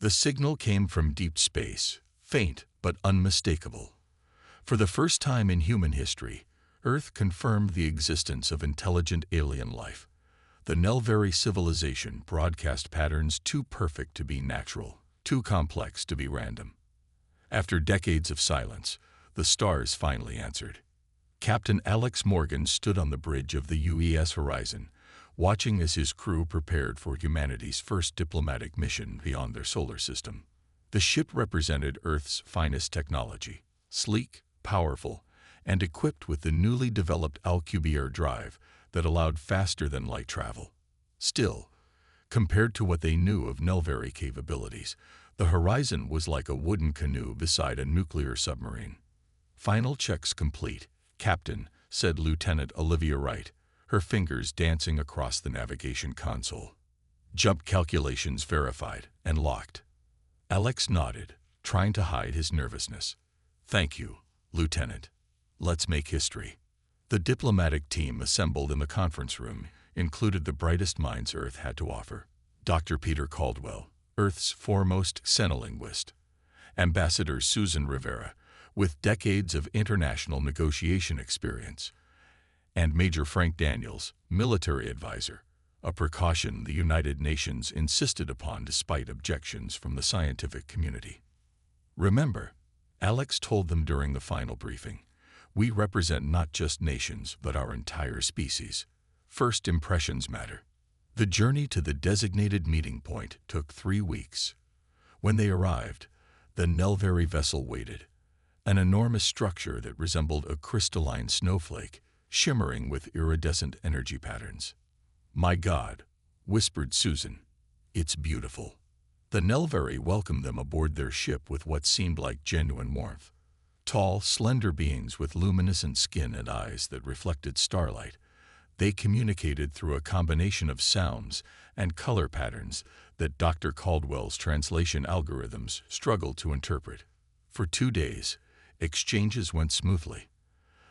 The signal came from deep space, faint but unmistakable. For the first time in human history, Earth confirmed the existence of intelligent alien life. The Nelvari civilization broadcast patterns too perfect to be natural, too complex to be random. After decades of silence, the stars finally answered. Captain Alex Morgan stood on the bridge of the UES Horizon, watching as his crew prepared for humanity's first diplomatic mission beyond their solar system. The ship represented Earth's finest technology, sleek, powerful, and equipped with the newly developed Alcubierre drive that allowed faster-than-light travel. Still, compared to what they knew of Nelvari capabilities, the Horizon was like a wooden canoe beside a nuclear submarine. "Final checks complete, Captain," said Lieutenant Olivia Wright, her fingers dancing across the navigation console. "Jump calculations verified and locked." Alex nodded, trying to hide his nervousness. "Thank you, Lieutenant. Let's make history." The diplomatic team assembled in the conference room included the brightest minds Earth had to offer. Dr. Peter Caldwell, Earth's foremost xenolinguist; Ambassador Susan Rivera, with decades of international negotiation experience; and Major Frank Daniels, military advisor, a precaution the United Nations insisted upon despite objections from the scientific community. "Remember," Alex told them during the final briefing, "we represent not just nations but our entire species. First impressions matter." The journey to the designated meeting point took 3 weeks. When they arrived, the Nelvari vessel waited, an enormous structure that resembled a crystalline snowflake, shimmering with iridescent energy patterns. "My God," whispered Susan, "it's beautiful." The Nelvari welcomed them aboard their ship with what seemed like genuine warmth. Tall, slender beings with luminescent skin and eyes that reflected starlight, they communicated through a combination of sounds and color patterns that Dr. Caldwell's translation algorithms struggled to interpret. For 2 days, exchanges went smoothly.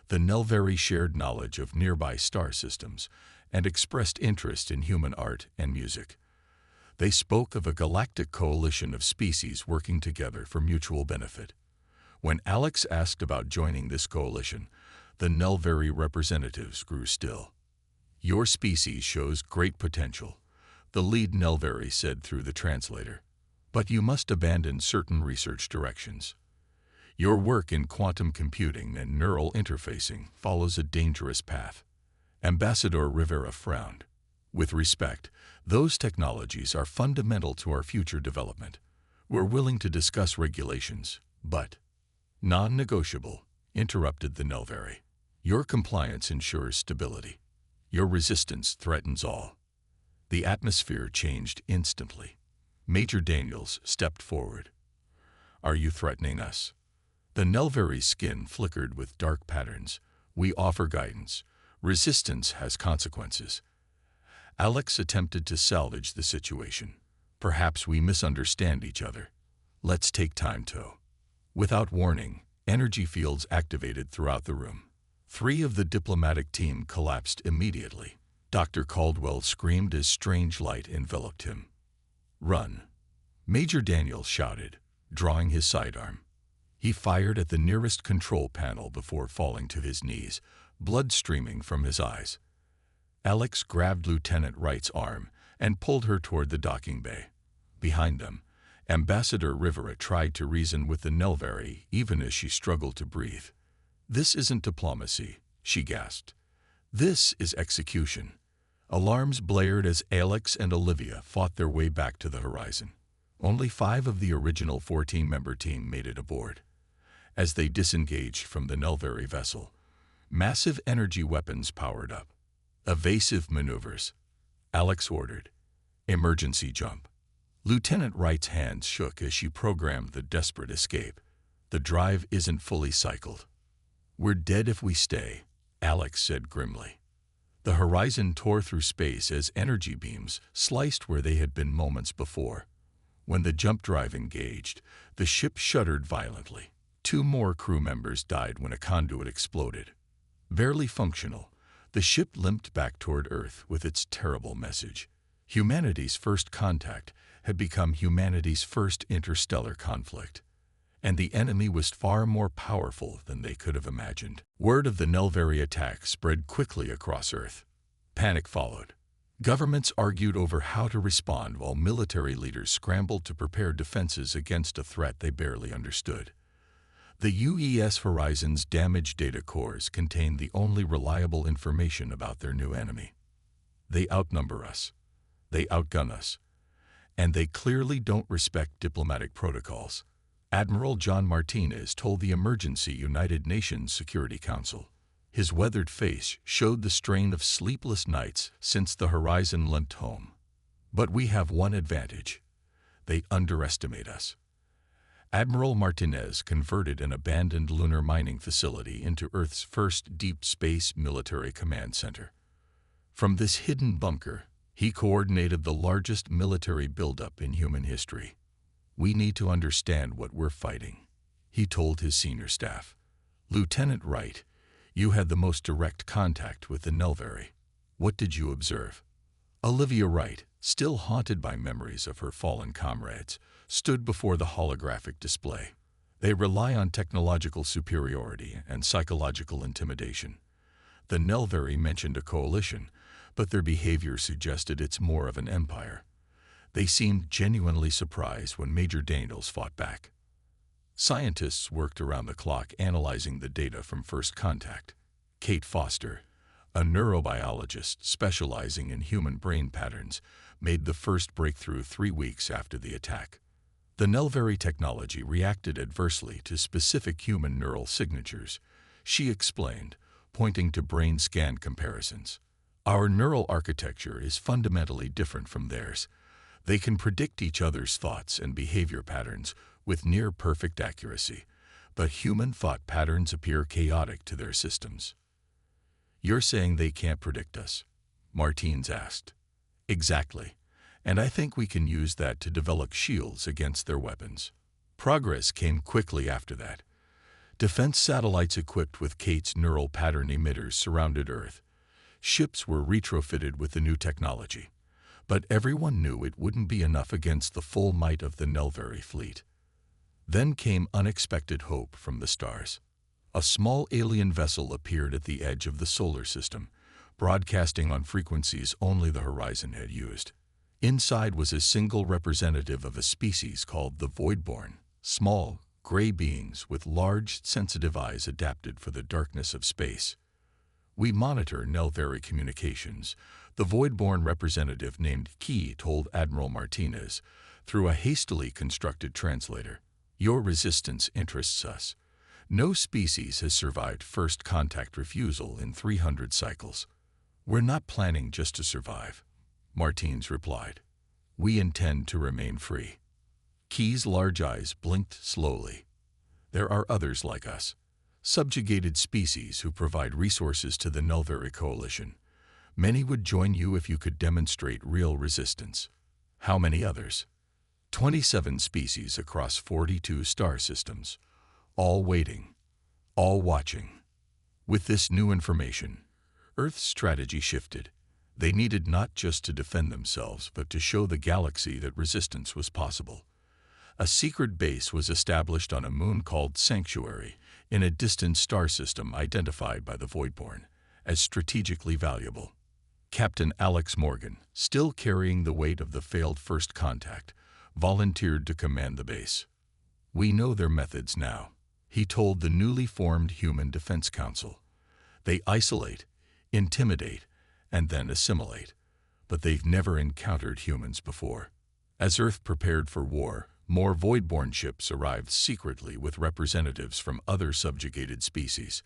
The Nelvari shared knowledge of nearby star systems and expressed interest in human art and music. They spoke of a galactic coalition of species working together for mutual benefit. When Alex asked about joining this coalition, the Nelvari representatives grew still. "Your species shows great potential," the lead Nelvari said through the translator, "but you must abandon certain research directions. Your work in quantum computing and neural interfacing follows a dangerous path." Ambassador Rivera frowned. "With respect, those technologies are fundamental to our future development. We're willing to discuss regulations, but—" "Non-negotiable," interrupted the Nelvari. "Your compliance ensures stability. Your resistance threatens all." The atmosphere changed instantly. Major Daniels stepped forward. "Are you threatening us?" The Nelvari's skin flickered with dark patterns. "We offer guidance. Resistance has consequences." Alex attempted to salvage the situation. "Perhaps we misunderstand each other. Let's take time to—" Without warning, energy fields activated throughout the room. 3 of the diplomatic team collapsed immediately. Dr. Caldwell screamed as strange light enveloped him. "Run!" Major Daniels shouted, drawing his sidearm. He fired at the nearest control panel before falling to his knees, blood streaming from his eyes. Alex grabbed Lieutenant Wright's arm and pulled her toward the docking bay. Behind them, Ambassador Rivera tried to reason with the Nelvari even as she struggled to breathe. "This isn't diplomacy," she gasped. "This is execution." Alarms blared as Alex and Olivia fought their way back to the Horizon. Only 5 of the original 14-member team made it aboard. As they disengaged from the Nelvari vessel, massive energy weapons powered up. "Evasive maneuvers," Alex ordered. "Emergency jump." Lieutenant Wright's hands shook as she programmed the desperate escape. "The drive isn't fully cycled." "We're dead if we stay," Alex said grimly. The Horizon tore through space as energy beams sliced where they had been moments before. When the jump drive engaged, the ship shuddered violently. 2 more crew members died when a conduit exploded. Barely functional, the ship limped back toward Earth with its terrible message. Humanity's first contact had become humanity's first interstellar conflict, and the enemy was far more powerful than they could have imagined. Word of the Nelvari attack spread quickly across Earth. Panic followed. Governments argued over how to respond while military leaders scrambled to prepare defenses against a threat they barely understood. The UES Horizon's damaged data cores contained the only reliable information about their new enemy. They outnumber us, they outgun us, and they clearly don't respect diplomatic protocols. Admiral John Martinez told the emergency United Nations Security Council. His weathered face showed the strain of sleepless nights since the Horizon limped home. But we have one advantage. They underestimate us. Admiral Martinez converted an abandoned lunar mining facility into Earth's first deep space military command center. From this hidden bunker, he coordinated the largest military buildup in human history. We need to understand what we're fighting, he told his senior staff. Lieutenant Wright, you had the most direct contact with the Nelvari. What did you observe? Olivia Wright, still haunted by memories of her fallen comrades, stood before the holographic display. They rely on technological superiority and psychological intimidation. The Nelvari mentioned a coalition, but their behavior suggested it's more of an empire. They seemed genuinely surprised when Major Daniels fought back. Scientists worked around the clock analyzing the data from first contact. Kate Foster, a neurobiologist specializing in human brain patterns, made the first breakthrough 3 weeks after the attack. The Nelvari technology reacted adversely to specific human neural signatures, she explained, pointing to brain scan comparisons. Our neural architecture is fundamentally different from theirs. They can predict each other's thoughts and behavior patterns with near-perfect accuracy, but human thought patterns appear chaotic to their systems. You're saying they can't predict us? Martins asked. Exactly, and I think we can use that to develop shields against their weapons. Progress came quickly after that. Defense satellites equipped with Kate's neural pattern emitters surrounded Earth. Ships were retrofitted with the new technology, but everyone knew it wouldn't be enough against the full might of the Nelvari fleet. Then came unexpected hope from the stars. A small alien vessel appeared at the edge of the solar system, broadcasting on frequencies only the Horizon had used. Inside was a single representative of a species called the Voidborn, small, gray beings with large, sensitive eyes adapted for the darkness of space. We monitor Nelvari communications, the Voidborn representative named Key told Admiral Martinez through a hastily constructed translator. Your resistance interests us. No species has survived first contact refusal in 300 cycles. We're not planning just to survive, Martins replied. We intend to remain free. Key's large eyes blinked slowly. There are others like us, subjugated species who provide resources to the Nelvari coalition. Many would join you if you could demonstrate real resistance. How many others? 27 species across 42 star systems, all waiting, all watching. With this new information, Earth's strategy shifted. They needed not just to defend themselves, but to show the galaxy that resistance was possible. A secret base was established on a moon called Sanctuary, in a distant star system identified by the Voidborn as strategically valuable. Captain Alex Morgan, still carrying the weight of the failed first contact, volunteered to command the base. We know their methods now, he told the newly formed Human Defense Council. They isolate, intimidate, and then assimilate, but they've never encountered humans before. As Earth prepared for war, more Voidborn ships arrived secretly with representatives from other subjugated species.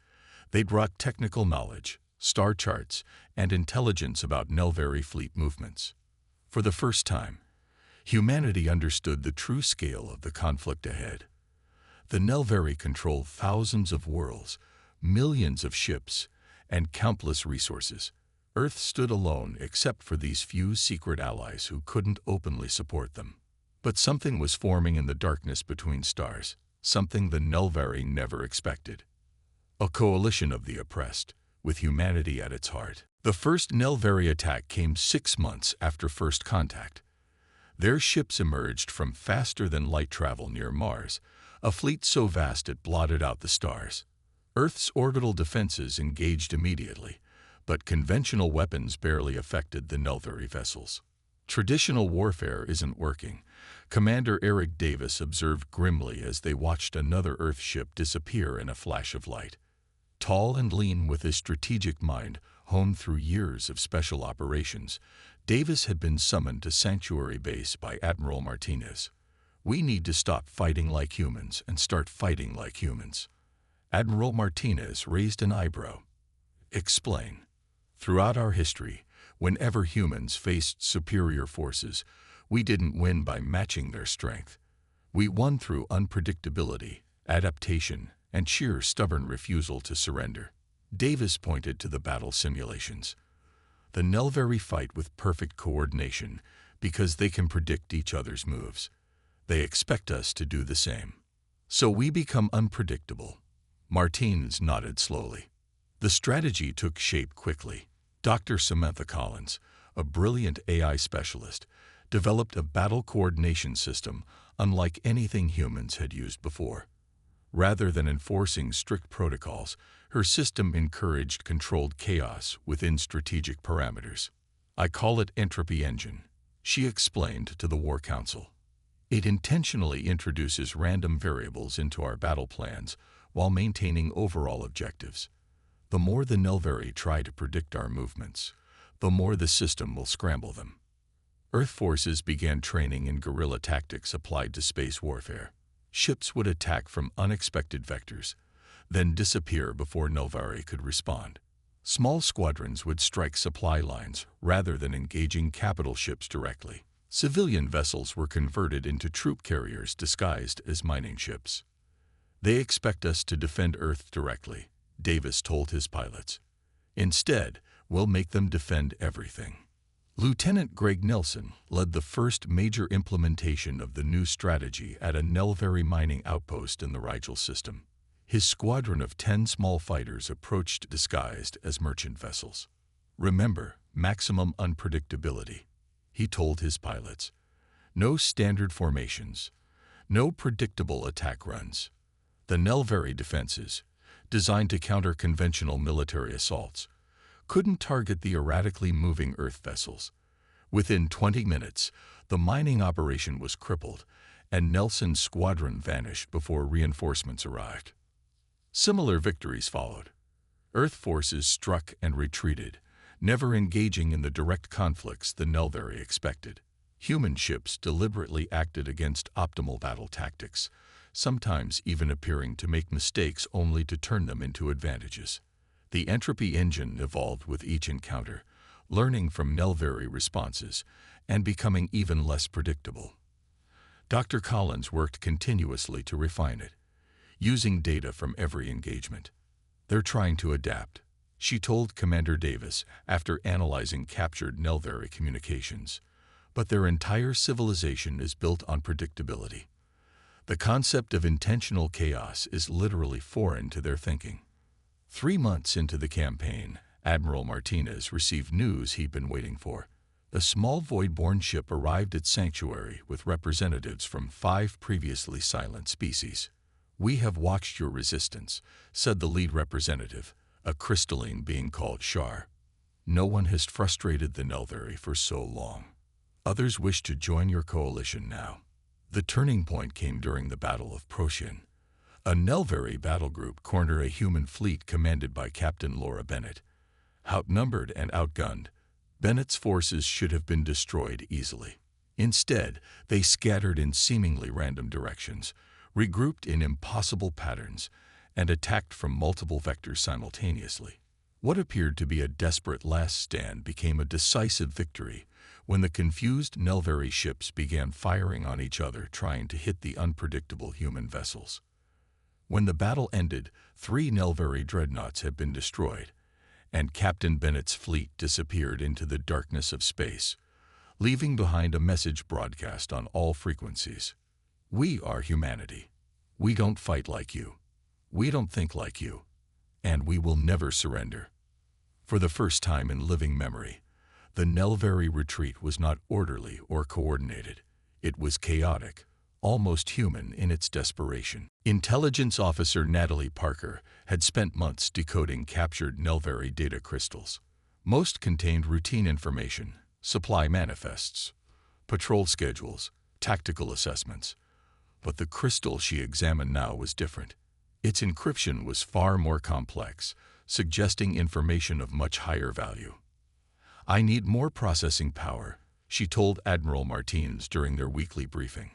They brought technical knowledge, star charts, and intelligence about Nelvari fleet movements. For the first time, humanity understood the true scale of the conflict ahead. The Nelvari controlled thousands of worlds, millions of ships, and countless resources. Earth stood alone except for these few secret allies who couldn't openly support them. But something was forming in the darkness between stars, something the Nelvari never expected. A coalition of the oppressed, with humanity at its heart. The first Nelvari attack came 6 months after first contact. Their ships emerged from faster-than-light travel near Mars, a fleet so vast it blotted out the stars. Earth's orbital defenses engaged immediately, but conventional weapons barely affected the Nelvari vessels. Traditional warfare isn't working, Commander Eric Davis observed grimly as they watched another Earth ship disappear in a flash of light. Tall and lean with his strategic mind honed through years of special operations, Davis had been summoned to Sanctuary Base by Admiral Martinez. "We need to stop fighting like humans and start fighting like humans." Admiral Martinez raised an eyebrow. "Explain." "Throughout our history, whenever humans faced superior forces, we didn't win by matching their strength. We won through unpredictability, adaptation, and sheer stubborn refusal to surrender." Davis pointed to the battle simulations. "The Nelvari fight with perfect coordination because they can predict each other's moves. They expect us to do the same. So we become unpredictable." Martinez nodded slowly. The strategy took shape quickly. Dr. Samantha Collins, a brilliant AI specialist, developed a battle coordination system unlike anything humans had used before. Rather than enforcing strict protocols, her system encouraged controlled chaos within strategic parameters. "I call it Entropy Engine," she explained to the War Council. "It intentionally introduces random variables into our battle plans while maintaining overall objectives. The more the Nelvari try to predict our movements, the more the system will scramble them." Earth forces began training in guerrilla tactics applied to space warfare. Ships would attack from unexpected vectors, then disappear before Nelvari could respond. Small squadrons would strike supply lines rather than engaging capital ships directly. Civilian vessels were converted into troop carriers disguised as mining ships. "They expect us to defend Earth directly," Davis told his pilots. "Instead, we'll make them defend everything." Lieutenant Greg Nelson led the first major implementation of the new strategy at a Nelvari mining outpost in the Rigel system. His squadron of 10 small fighters approached disguised as merchant vessels. "Remember, maximum unpredictability," he told his pilots. "No standard formations, no predictable attack runs. The Nelvari defenses, designed to counter conventional military assaults, couldn't target the erratically moving Earth vessels." Within 20 minutes, the mining operation was crippled, and Nelson's squadron vanished before reinforcements arrived. Similar victories followed. Earth forces struck and retreated, never engaging in the direct conflicts the Nelvari expected. Human ships deliberately acted against optimal battle tactics, sometimes even appearing to make mistakes only to turn them into advantages. The Entropy Engine evolved with each encounter, learning from Nelvari responses and becoming even less predictable. Dr. Collins worked continuously to refine it, using data from every engagement. "They're trying to adapt," she told Commander Davis after analyzing captured Nelvari communications. "But their entire civilization is built on predictability. The concept of intentional chaos is literally foreign to their thinking." 3 months into the campaign, Admiral Martinez received news he'd been waiting for. A small void-borne ship arrived at Sanctuary with representatives from 5 previously silent species. "We have watched your resistance," said the lead representative, a crystalline being called Shar. "No one has frustrated the Nelvari for so long. Others wish to join your coalition now." The turning point came during the Battle of Procyon. A Nelvari battle group cornered a human fleet commanded by Captain Laura Bennett. Outnumbered and outgunned, Bennett's forces should have been destroyed easily. Instead, they scattered in seemingly random directions, regrouped in impossible patterns, and attacked from multiple vectors simultaneously. What appeared to be a desperate last stand became a decisive victory when the confused Nelvari ships began firing on each other, trying to hit the unpredictable human vessels. When the battle ended, 3 Nelvari dreadnoughts had been destroyed, and Captain Bennett's fleet disappeared into the darkness of space, leaving behind a message broadcast on all frequencies. "We are humanity. We don't fight like you. We don't think like you. And we will never surrender." For the first time in living memory, the Nelvari retreat was not orderly or coordinated. It was chaotic, almost human in its desperation. Intelligence officer Natalie Parker had spent months decoding captured Nelvari data crystals. Most contained routine information, supply manifests, patrol schedules, tactical assessments. But the crystal she examined now was different. Its encryption was far more complex, suggesting information of much higher value. "I need more processing power," she told Admiral Martinez during their weekly briefing.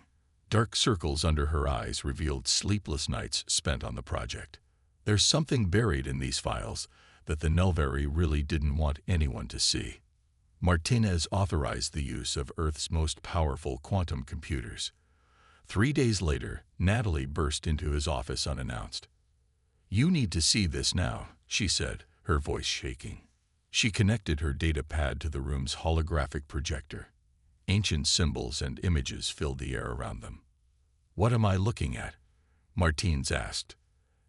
Dark circles under her eyes revealed sleepless nights spent on the project. "There's something buried in these files that the Nelvari really didn't want anyone to see." Martinez authorized the use of Earth's most powerful quantum computers. 3 days later, Natalie burst into his office unannounced. "You need to see this now," she said, her voice shaking. She connected her data pad to the room's holographic projector. Ancient symbols and images filled the air around them. "What am I looking at?" Martinez asked.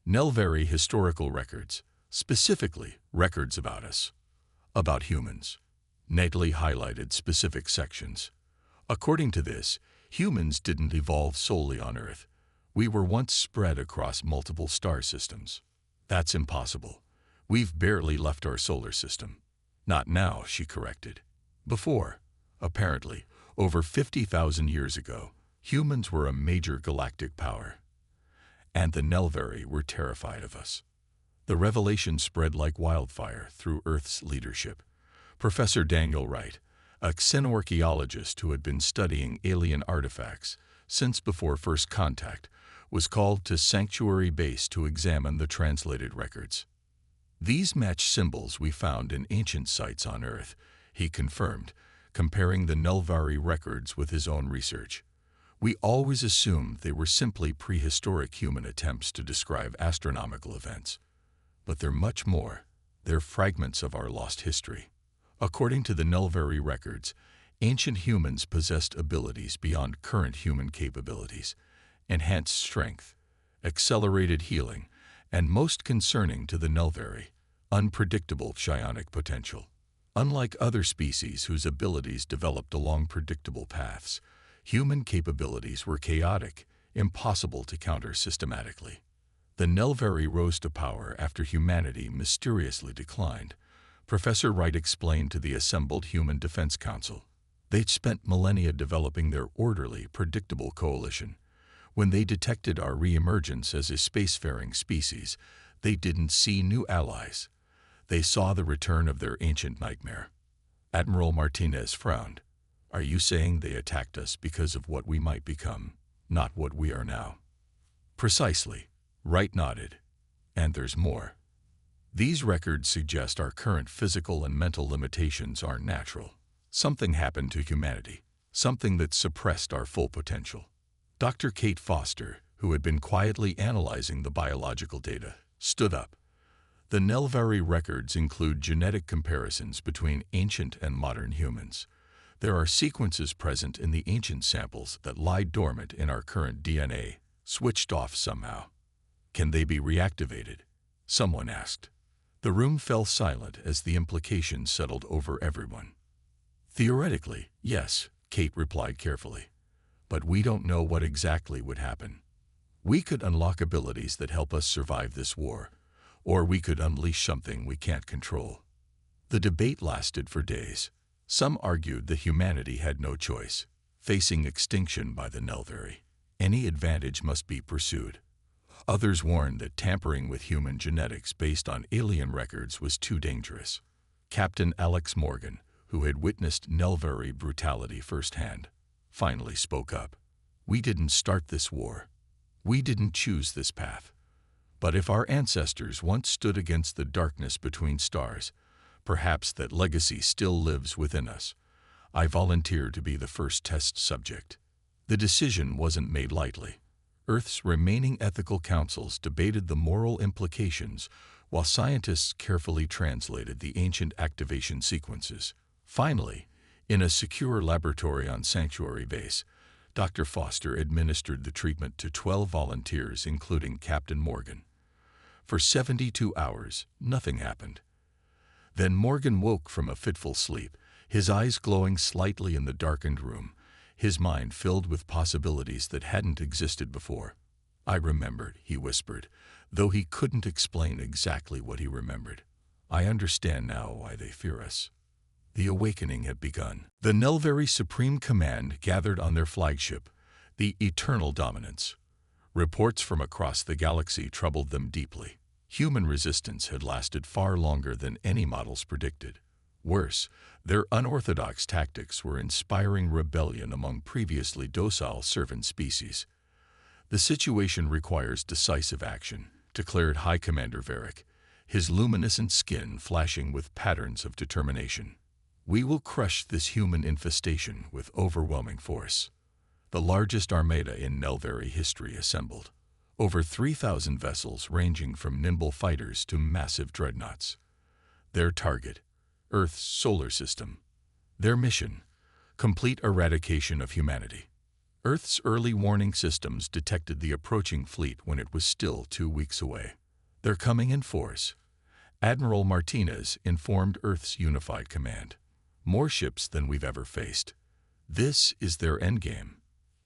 "Nelvari historical records, specifically records about us, about humans." Natalie highlighted specific sections. "According to this, humans didn't evolve solely on Earth. We were once spread across multiple star systems." "That's impossible. We've barely left our solar system." "Not now," she corrected. "Before. Apparently, over 50,000 years ago, humans were a major galactic power. And the Nelvari were terrified of us." The revelation spread like wildfire through Earth's leadership. Professor Daniel Wright, a xenorchaeologist who had been studying alien artifacts since before first contact, was called to Sanctuary Base to examine the translated records. "These match symbols we found in ancient sites on Earth," he confirmed, comparing the Nelvari records with his own research. "We always assumed they were simply prehistoric human attempts to describe astronomical events. But they're much more. They're fragments of our lost history." According to the Nelvari records, ancient humans possessed abilities beyond current human capabilities: enhanced strength, accelerated healing, and most concerning to the Nelvari, unpredictable psionic potential. Unlike other species whose abilities developed along predictable paths, human capabilities were chaotic, impossible to counter systematically. The Nelvari rose to power after humanity mysteriously declined, Professor Wright explained to the assembled Human Defense Council. They'd spent millennia developing their orderly, predictable coalition. When they detected our reemergence as a spacefaring species, they didn't see new allies. They saw the return of their ancient nightmare. Admiral Martinez frowned. "Are you saying they attacked us because of what we might become, not what we are now?" "Precisely," Wright nodded. "And there's more. These records suggest our current physical and mental limitations aren't natural. Something happened to humanity, something that suppressed our full potential." Dr. Kate Foster, who had been quietly analyzing the biological data, stood up. "The Nelvari records include genetic comparisons between ancient and modern humans. There are sequences present in the ancient samples that lie dormant in our current DNA, switched off somehow." "Can they be reactivated?" someone asked. The room fell silent as the implications settled over everyone. "Theoretically, yes," Kate replied carefully. "But we don't know what exactly would happen. We could unlock abilities that help us survive this war, or we could unleash something we can't control." The debate lasted for days. Some argued that humanity had no choice, facing extinction by the Nelvari. Any advantage must be pursued. Others warned that tampering with human genetics based on alien records was too dangerous. Captain Alex Morgan, who had witnessed Nelvari brutality firsthand, finally spoke up. "We didn't start this war. We didn't choose this path. But if our ancestors once stood against the darkness between stars, perhaps that legacy still lives within us. I volunteered to be the first test subject." The decision wasn't made lightly. Earth's remaining ethical councils debated the moral implications, while scientists carefully translated the ancient activation sequences. Finally, in a secure laboratory on Sanctuary Base, Dr. Foster administered the treatment to 12 volunteers, including Captain Morgan. For 72 hours, nothing happened. Then Morgan woke from a fitful sleep, his eyes glowing slightly in the darkened room, his mind filled with possibilities that hadn't existed before. "I remembered," he whispered, though he couldn't explain exactly what he remembered. "I understand now why they fear us." The awakening had begun. The Nelvari Supreme Command gathered on their flagship, the Eternal Dominance. Reports from across the galaxy troubled them deeply. Human resistance had lasted far longer than any models predicted. Worse, their unorthodox tactics were inspiring rebellion among previously docile servant species. "The situation requires decisive action," declared High Commander Varric, his luminescent skin flashing with patterns of determination. "We will crush this human infestation with overwhelming force." The largest armada in Nelvari history assembled. Over 3,000 vessels ranging from nimble fighters to massive dreadnoughts. Their target, Earth's solar system. Their mission, complete eradication of humanity. Earth's early warning systems detected the approaching fleet when it was still 2 weeks away. "They're coming in force," Admiral Martinez informed Earth's unified command. "More ships than we've ever faced. This is their endgame."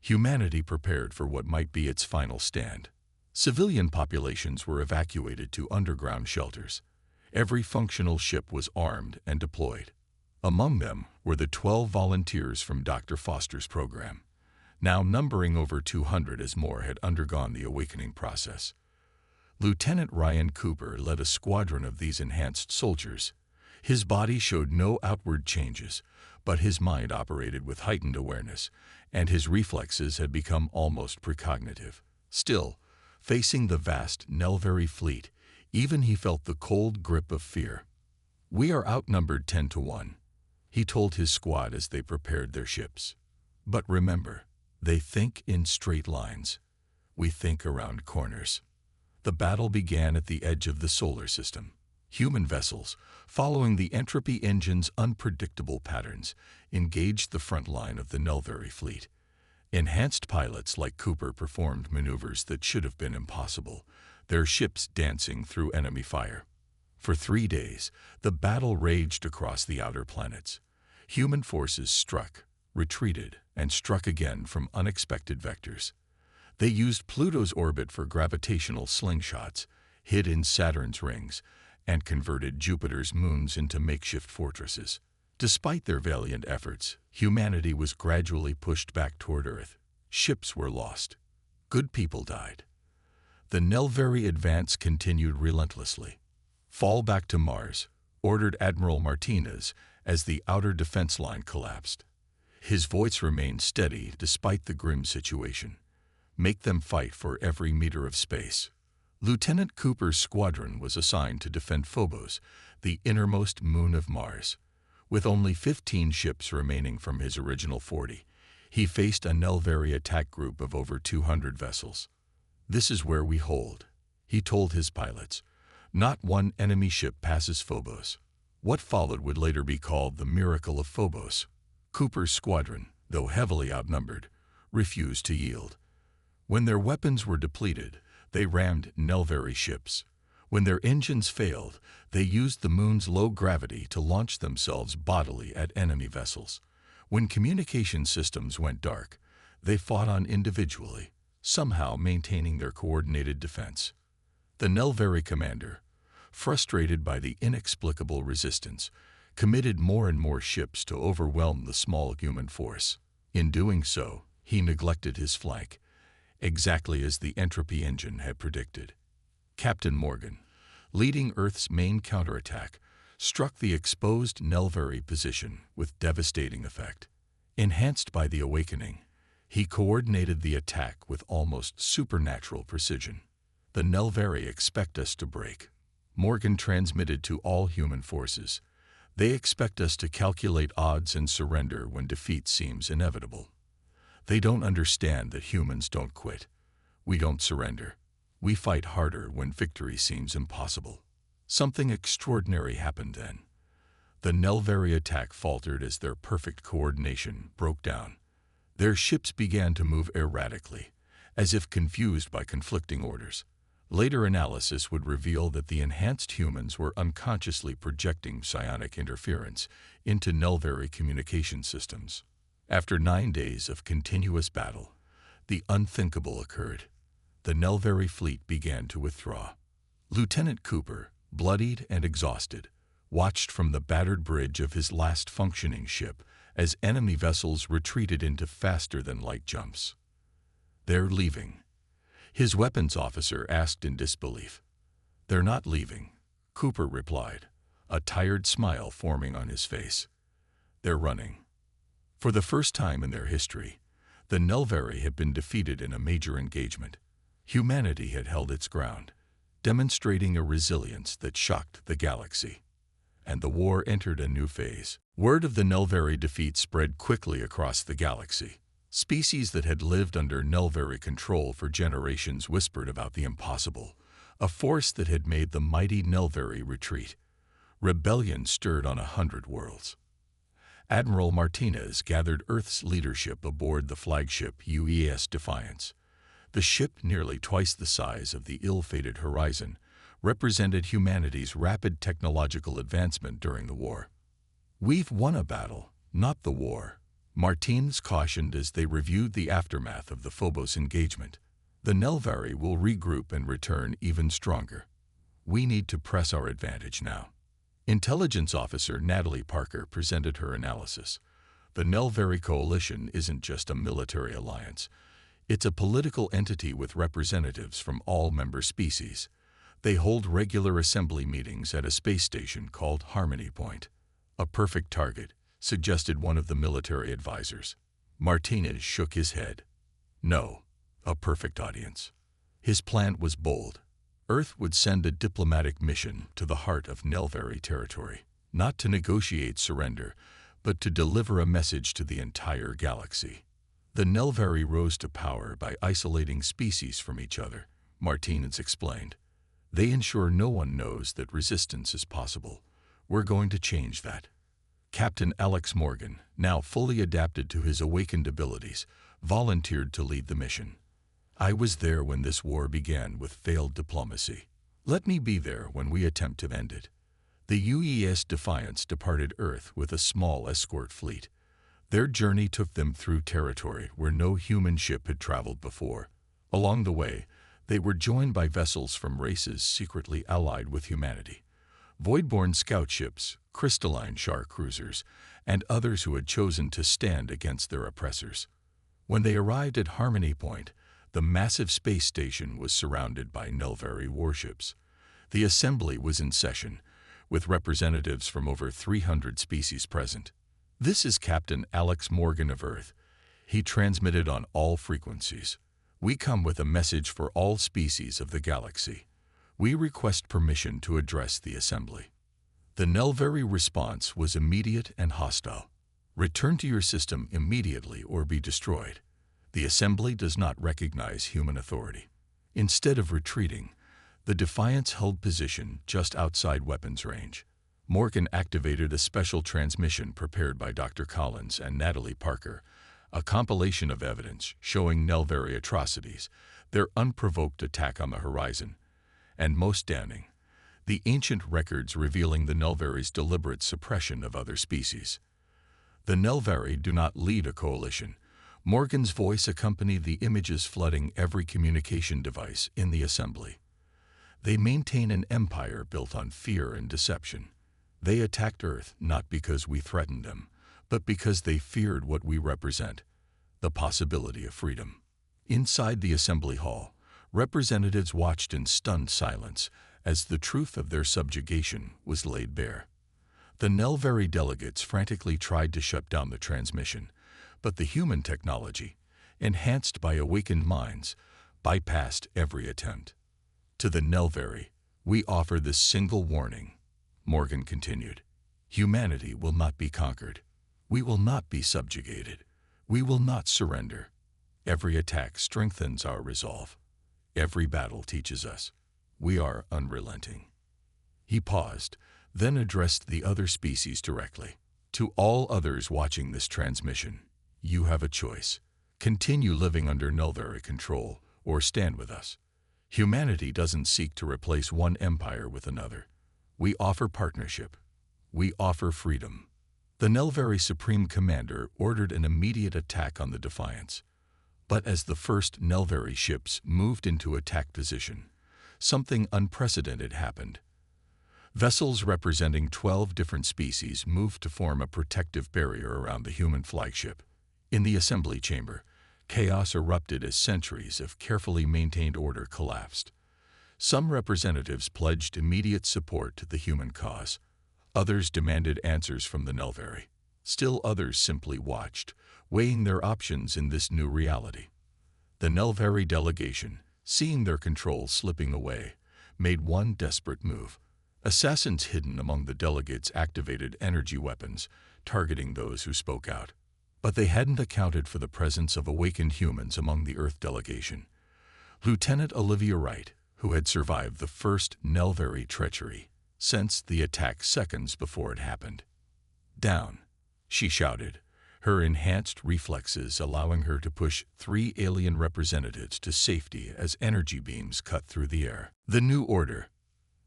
Humanity prepared for what might be its final stand. Civilian populations were evacuated to underground shelters. Every functional ship was armed and deployed. Among them were the 12 volunteers from Dr. Foster's program, now numbering over 200 as more had undergone the awakening process. Lieutenant Ryan Cooper led a squadron of these enhanced soldiers. His body showed no outward changes, but his mind operated with heightened awareness, and his reflexes had become almost precognitive. Still, facing the vast Nelvari fleet, even he felt the cold grip of fear. "We are outnumbered 10-1, he told his squad as they prepared their ships. "But remember, they think in straight lines. We think around corners." The battle began at the edge of the solar system. Human vessels, following the entropy engine's unpredictable patterns, engaged the front line of the Nelvari fleet. Enhanced pilots like Cooper performed maneuvers that should have been impossible, their ships dancing through enemy fire. For 3 days, the battle raged across the outer planets. Human forces struck, retreated, and struck again from unexpected vectors. They used Pluto's orbit for gravitational slingshots, hid in Saturn's rings, and converted Jupiter's moons into makeshift fortresses. Despite their valiant efforts, humanity was gradually pushed back toward Earth. Ships were lost. Good people died. The Nelvari advance continued relentlessly. "Fall back to Mars," ordered Admiral Martinez as the outer defense line collapsed. His voice remained steady despite the grim situation. "Make them fight for every meter of space." Lieutenant Cooper's squadron was assigned to defend Phobos, the innermost moon of Mars. With only 15 ships remaining from his original 40, he faced a Nelvari attack group of over 200 vessels. "This is where we hold," he told his pilots. "Not one enemy ship passes Phobos." What followed would later be called the Miracle of Phobos. Cooper's squadron, though heavily outnumbered, refused to yield. When their weapons were depleted, they rammed Nelvari ships. When their engines failed, they used the moon's low gravity to launch themselves bodily at enemy vessels. When communication systems went dark, they fought on individually, somehow maintaining their coordinated defense. The Nelvari commander, frustrated by the inexplicable resistance, committed more and more ships to overwhelm the small human force. In doing so, he neglected his flank, exactly as the entropy engine had predicted. Captain Morgan, leading Earth's main counterattack, struck the exposed Nelvari position with devastating effect. Enhanced by the awakening, he coordinated the attack with almost supernatural precision. "The Nelvari expect us to break," Morgan transmitted to all human forces. "They expect us to calculate odds and surrender when defeat seems inevitable. They don't understand that humans don't quit. We don't surrender. We fight harder when victory seems impossible." Something extraordinary happened then. The Nelvari attack faltered as their perfect coordination broke down. Their ships began to move erratically, as if confused by conflicting orders. Later analysis would reveal that the enhanced humans were unconsciously projecting psionic interference into Nelvari communication systems. After 9 days of continuous battle, the unthinkable occurred. The Nelvari fleet began to withdraw. Lieutenant Cooper, bloodied and exhausted, watched from the battered bridge of his last functioning ship as enemy vessels retreated into faster-than-light jumps. "They're leaving," his weapons officer asked in disbelief. "They're not leaving," Cooper replied, a tired smile forming on his face. "They're running." For the first time in their history, the Nelvari had been defeated in a major engagement. Humanity had held its ground, demonstrating a resilience that shocked the galaxy. And the war entered a new phase. Word of the Nelvari defeat spread quickly across the galaxy. Species that had lived under Nelvari control for generations whispered about the impossible, a force that had made the mighty Nelvari retreat. Rebellion stirred on 100 worlds. Admiral Martinez gathered Earth's leadership aboard the flagship HFY Defiance. The ship, nearly twice the size of the ill-fated Horizon, represented humanity's rapid technological advancement during the war. "We've won a battle, not the war," Martinez cautioned as they reviewed the aftermath of the Phobos engagement. "The Nelvari will regroup and return even stronger. We need to press our advantage now." Intelligence Officer Natalie Parker presented her analysis. The Nelvari Coalition isn't just a military alliance. It's a political entity with representatives from all member species. They hold regular assembly meetings at a space station called Harmony Point. "A perfect target," suggested one of the military advisors. Martinez shook his head. "No, a perfect audience." His plan was bold. Earth would send a diplomatic mission to the heart of Nelvari territory, not to negotiate surrender, but to deliver a message to the entire galaxy. "The Nelvari rose to power by isolating species from each other," Martinez explained. "They ensure no one knows that resistance is possible. We're going to change that." Captain Alex Morgan, now fully adapted to his awakened abilities, volunteered to lead the mission. "I was there when this war began with failed diplomacy. Let me be there when we attempt to end it." The HFY Defiance departed Earth with a small escort fleet. Their journey took them through territory where no human ship had traveled before. Along the way, they were joined by vessels from races secretly allied with humanity. Voidborn scout ships, crystalline shark cruisers, and others who had chosen to stand against their oppressors. When they arrived at Harmony Point, the massive space station was surrounded by Nelvari warships. The assembly was in session, with representatives from over 300 species present. "This is Captain Alex Morgan of Earth," he transmitted on all frequencies. "We come with a message for all species of the galaxy. We request permission to address the assembly." The Nelvari response was immediate and hostile. "Return to your system immediately or be destroyed. The assembly does not recognize human authority." Instead of retreating, the Defiance held position just outside weapons range. Morgan activated a special transmission prepared by Dr. Collins and Natalie Parker, a compilation of evidence showing Nelvari atrocities, their unprovoked attack on the Horizon, and most damning, the ancient records revealing the Nelvari's deliberate suppression of other species. "The Nelvari do not lead a coalition." Morgan's voice accompanied the images flooding every communication device in the assembly. "They maintain an empire built on fear and deception. They attacked Earth not because we threatened them, but because they feared what we represent, the possibility of freedom." Inside the assembly hall, representatives watched in stunned silence as the truth of their subjugation was laid bare. The Nelvari delegates frantically tried to shut down the transmission, but the human technology, enhanced by awakened minds, bypassed every attempt. "To the Nelvari, we offer this single warning," Morgan continued. "Humanity will not be conquered. We will not be subjugated. We will not surrender. Every attack strengthens our resolve. Every battle teaches us. We are unrelenting." He paused, then addressed the other species directly. "To all others watching this transmission, you have a choice. Continue living under Nelvari control or stand with us. Humanity doesn't seek to replace one empire with another. We offer partnership. We offer freedom. The Nelvari Supreme Commander ordered an immediate attack on the Defiance. But as the first Nelvari ships moved into attack position, something unprecedented happened. Vessels representing 12 different species moved to form a protective barrier around the human flagship. In the assembly chamber, chaos erupted as centuries of carefully maintained order collapsed. Some representatives pledged immediate support to the human cause. Others demanded answers from the Nelvari. Still others simply watched, weighing their options in this new reality. The Nelvari delegation, seeing their control slipping away, made one desperate move. Assassins hidden among the delegates activated energy weapons, targeting those who spoke out. But they hadn't accounted for the presence of awakened humans among the Earth delegation. Lieutenant Olivia Wright, who had survived the first Nelvari treachery, sensed the attack seconds before it happened. "Down," she shouted, her enhanced reflexes allowing her to push 3 alien representatives to safety as energy beams cut through the air. The New Order.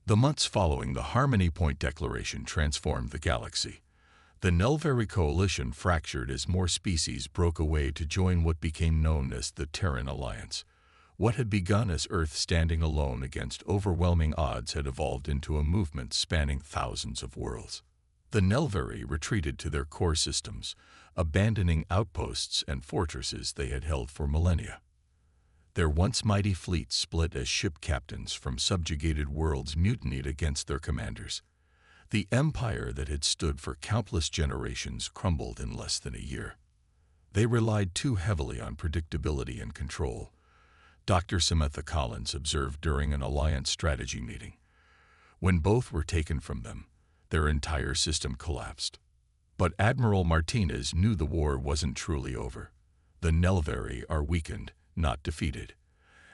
The months following the Harmony Point Declaration transformed the galaxy. The Nelvari coalition fractured as more species broke away to join what became known as the Terran Alliance. What had begun as Earth standing alone against overwhelming odds had evolved into a movement spanning thousands of worlds. The Nelvari retreated to their core systems, abandoning outposts and fortresses they had held for millennia. Their once mighty fleets split as ship captains from subjugated worlds mutinied against their commanders. The empire that had stood for countless generations crumbled in less than a year. They relied too heavily on predictability and control, Dr. Samantha Collins observed during an Alliance strategy meeting. When both were taken from them, their entire system collapsed. But Admiral Martinez knew the war wasn't truly over. The Nelvari are weakened, not defeated.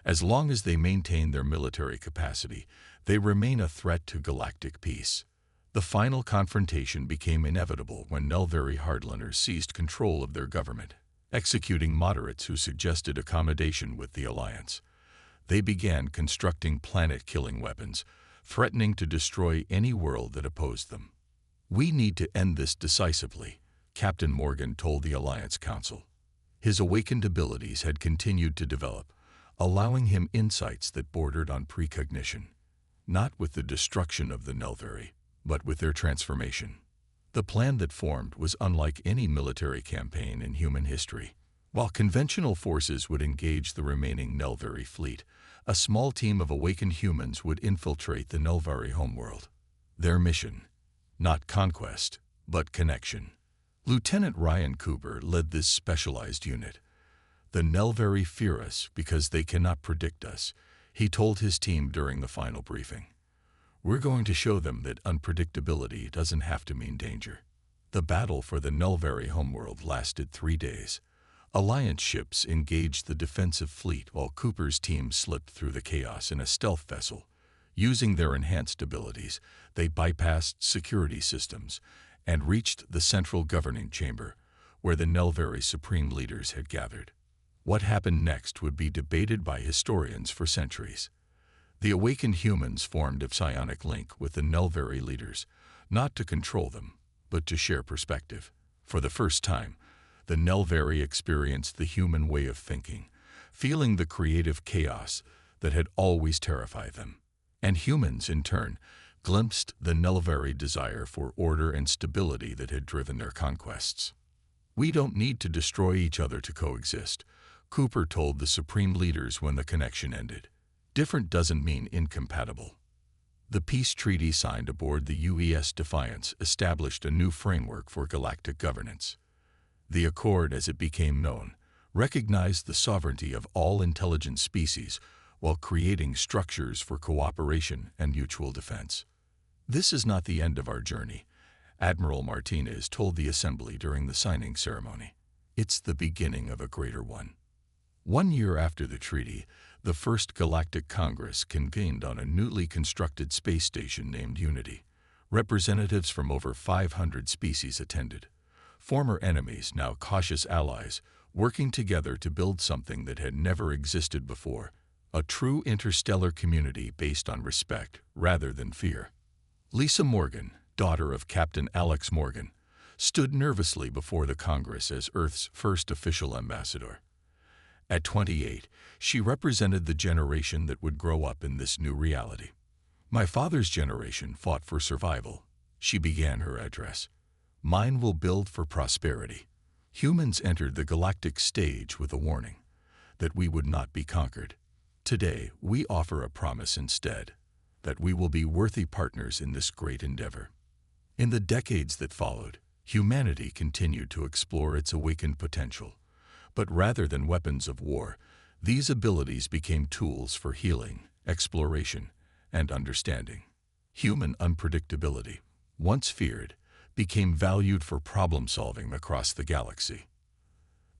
As long as they maintain their military capacity, they remain a threat to galactic peace. The final confrontation became inevitable when Nelvari hardliners seized control of their government, executing moderates who suggested accommodation with the Alliance. They began constructing planet-killing weapons, threatening to destroy any world that opposed them. "We need to end this decisively," Captain Morgan told the Alliance Council. His awakened abilities had continued to develop, allowing him insights that bordered on precognition. Not with the destruction of the Nelvari, but with their transformation. The plan that formed was unlike any military campaign in human history. While conventional forces would engage the remaining Nelvari fleet, a small team of awakened humans would infiltrate the Nelvari homeworld. Their mission, not conquest, but connection. Lieutenant Ryan Cooper led this specialized unit. "The Nelvari fear us because they cannot predict us," he told his team during the final briefing. "We're going to show them that unpredictability doesn't have to mean danger." The battle for the Nelvari homeworld lasted 3 days. Alliance ships engaged the defensive fleet while Cooper's team slipped through the chaos in a stealth vessel. Using their enhanced abilities, they bypassed security systems and reached the central governing chamber, where the Nelvari supreme leaders had gathered. What happened next would be debated by historians for centuries. The awakened humans formed a psionic link with the Nelvari leaders, not to control them, but to share perspective. For the first time, the Nelvari experienced the human way of thinking, feeling the creative chaos that had always terrified them. And humans, in turn, glimpsed the Nelvari desire for order and stability that had driven their conquests. "We don't need to destroy each other to coexist," Cooper told the supreme leaders when the connection ended. "Different doesn't mean incompatible." The peace treaty signed aboard the UES Defiance established a new framework for galactic governance. The Accord, as it became known, recognized the sovereignty of all intelligent species while creating structures for cooperation and mutual defense. "This is not the end of our journey," Admiral Martinez told the Assembly during the signing ceremony. "It's the beginning of a greater one." 1 year after the treaty, the First Galactic Congress convened on a newly constructed space station named Unity. Representatives from over 500 species attended. Former enemies, now cautious allies, working together to build something that had never existed before, a true interstellar community based on respect rather than fear. Lisa Morgan, daughter of Captain Alex Morgan, stood nervously before the Congress as Earth's first official ambassador. At 28, she represented the generation that would grow up in this new reality. "My father's generation fought for survival," she began her address. "Mine will build for prosperity." Humans entered the galactic stage with a warning that we would not be conquered. Today, we offer a promise instead, that we will be worthy partners in this great endeavor. In the decades that followed, humanity continued to explore its awakened potential. But rather than weapons of war, these abilities became tools for healing, exploration, and understanding. Human unpredictability, once feared, became valued for problem-solving across the galaxy.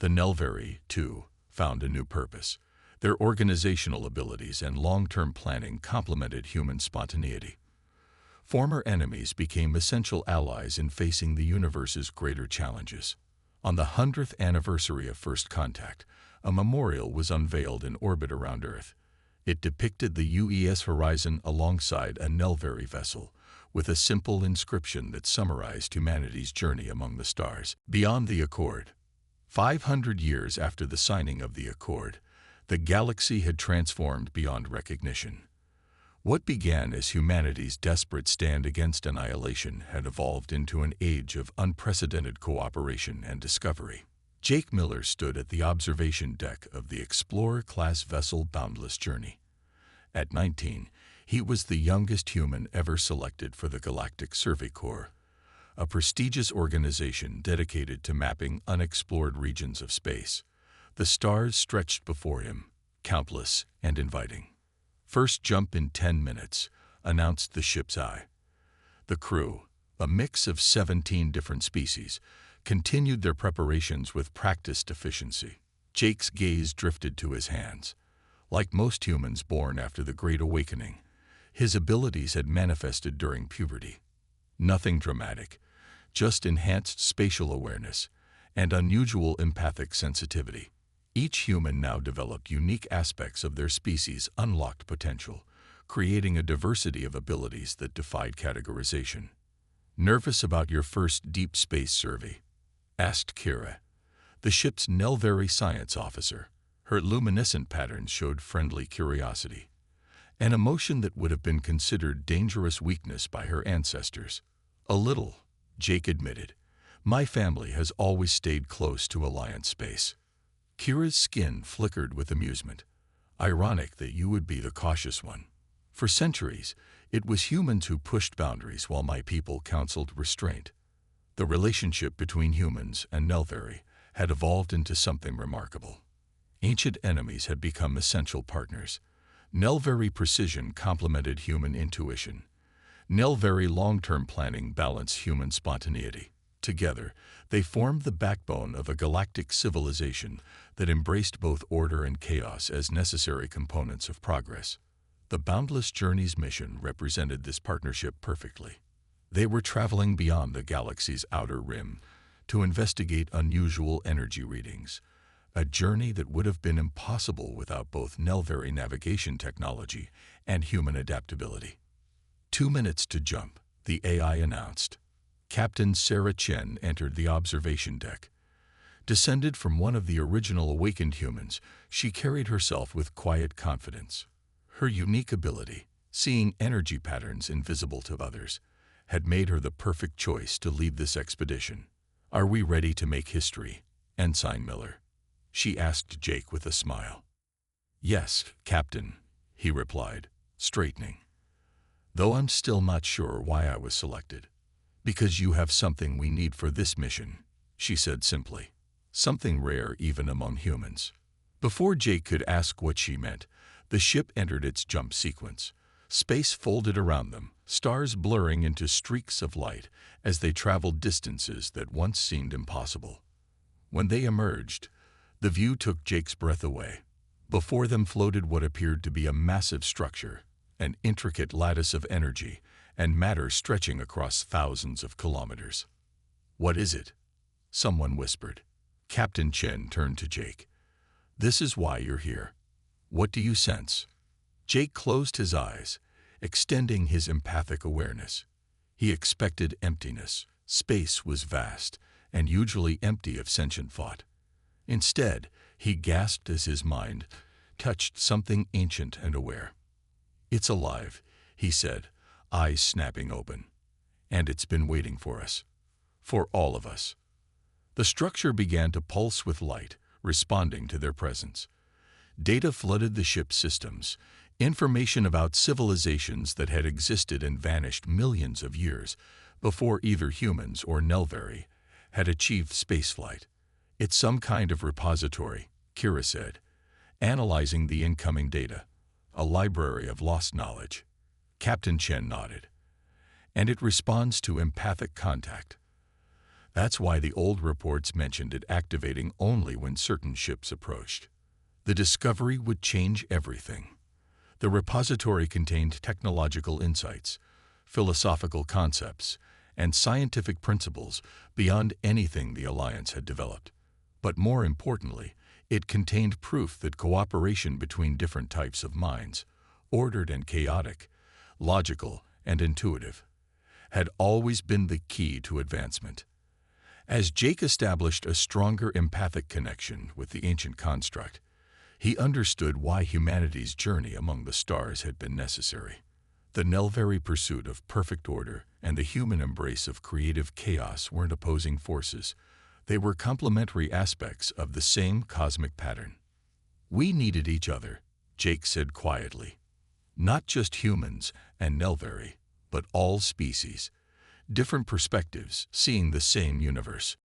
The Nelvari, too, found a new purpose. Their organizational abilities and long-term planning complemented human spontaneity. Former enemies became essential allies in facing the universe's greater challenges. On the 100th anniversary of First Contact, a memorial was unveiled in orbit around Earth. It depicted the UES horizon alongside a Nelvari vessel, with a simple inscription that summarized humanity's journey among the stars. Beyond the Accord. 500 years after the signing of the Accord, the galaxy had transformed beyond recognition. What began as humanity's desperate stand against annihilation had evolved into an age of unprecedented cooperation and discovery. Jake Miller stood at the observation deck of the Explorer-class vessel Boundless Journey. At 19, he was the youngest human ever selected for the Galactic Survey Corps, a prestigious organization dedicated to mapping unexplored regions of space. The stars stretched before him, countless and inviting. "First jump in 10 minutes, announced the ship's eye. The crew, a mix of 17 different species, continued their preparations with practiced efficiency. Jake's gaze drifted to his hands. Like most humans born after the Great Awakening, his abilities had manifested during puberty. Nothing dramatic, just enhanced spatial awareness and unusual empathic sensitivity. Each human now developed unique aspects of their species' unlocked potential, creating a diversity of abilities that defied categorization. "Nervous about your first deep space survey?" asked Kira, the ship's Nelvari science officer. Her luminescent patterns showed friendly curiosity, an emotion that would have been considered dangerous weakness by her ancestors. "A little," Jake admitted. "My family has always stayed close to Alliance space." Kira's skin flickered with amusement. "Ironic that you would be the cautious one. For centuries, it was humans who pushed boundaries while my people counseled restraint." The relationship between humans and Nelvari had evolved into something remarkable. Ancient enemies had become essential partners. Nelvari precision complemented human intuition. Nelvari long-term planning balanced human spontaneity. Together, they formed the backbone of a galactic civilization that embraced both order and chaos as necessary components of progress. The Boundless Journey's mission represented this partnership perfectly. They were traveling beyond the galaxy's outer rim to investigate unusual energy readings, a journey that would have been impossible without both Nelvari navigation technology and human adaptability. 2 minutes to jump, the AI announced. Captain Sarah Chen entered the observation deck. Descended from one of the original awakened humans, she carried herself with quiet confidence. Her unique ability, seeing energy patterns invisible to others, had made her the perfect choice to lead this expedition. "Are we ready to make history, Ensign Miller?" she asked Jake with a smile. "Yes, Captain," he replied, straightening. "Though I'm still not sure why I was selected." "Because you have something we need for this mission," she said simply. "Something rare even among humans." Before Jake could ask what she meant, the ship entered its jump sequence. Space folded around them, stars blurring into streaks of light as they traveled distances that once seemed impossible. When they emerged, the view took Jake's breath away. Before them floated what appeared to be a massive structure, an intricate lattice of energy and matter stretching across thousands of kilometers. "What is it?" someone whispered. Captain Chen turned to Jake. "This is why you're here. What do you sense? Jake closed his eyes, extending his empathic awareness. He expected emptiness. Space was vast, and usually empty of sentient thought. Instead, he gasped as his mind touched something ancient and aware. "It's alive," he said, eyes snapping open. "And it's been waiting for us. For all of us." The structure began to pulse with light, responding to their presence. Data flooded the ship's systems, information about civilizations that had existed and vanished millions of years before either humans or Nelvari had achieved spaceflight. "It's some kind of repository," Kira said, analyzing the incoming data. "A library of lost knowledge." Captain Chen nodded. "And it responds to empathic contact. That's why the old reports mentioned it activating only when certain ships approached. The discovery would change everything. The repository contained technological insights, philosophical concepts, and scientific principles beyond anything the Alliance had developed. But more importantly, it contained proof that cooperation between different types of minds, ordered and chaotic, logical and intuitive, had always been the key to advancement. As Jake established a stronger empathic connection with the ancient construct, he understood why humanity's journey among the stars had been necessary. The Nelvari pursuit of perfect order and the human embrace of creative chaos weren't opposing forces. They were complementary aspects of the same cosmic pattern. "We needed each other," Jake said quietly. "Not just humans and Nelvari, but all species. Different perspectives, seeing the same universe."